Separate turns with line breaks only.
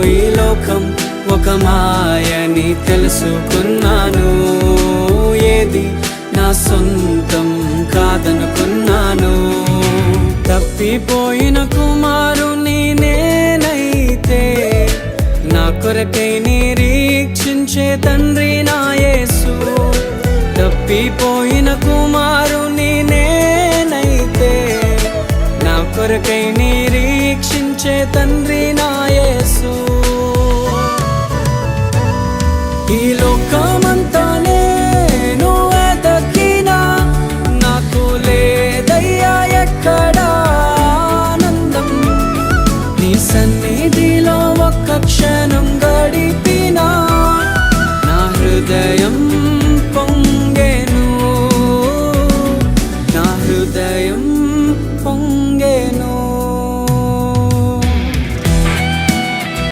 ఈ లోకం ఒక మాయని తెలుసుకున్నాను. ఏది నా సొంతం కాదనుకున్నాను. తప్పిపోయిన కుమారుని నేనైతే నా కొరకై నిరీక్షించే తండ్రి నా యేసు. తప్పిపోయిన కుమారుని నేనైతే నా కొరకై నిరీక్షించే తండ్రి నా యేసు. ఈ లోకమంతా నేను వెతకినా నాకు లేదయ్యా ఎక్కడా ఆనందం. నీ సన్నిధిలో ఒక్క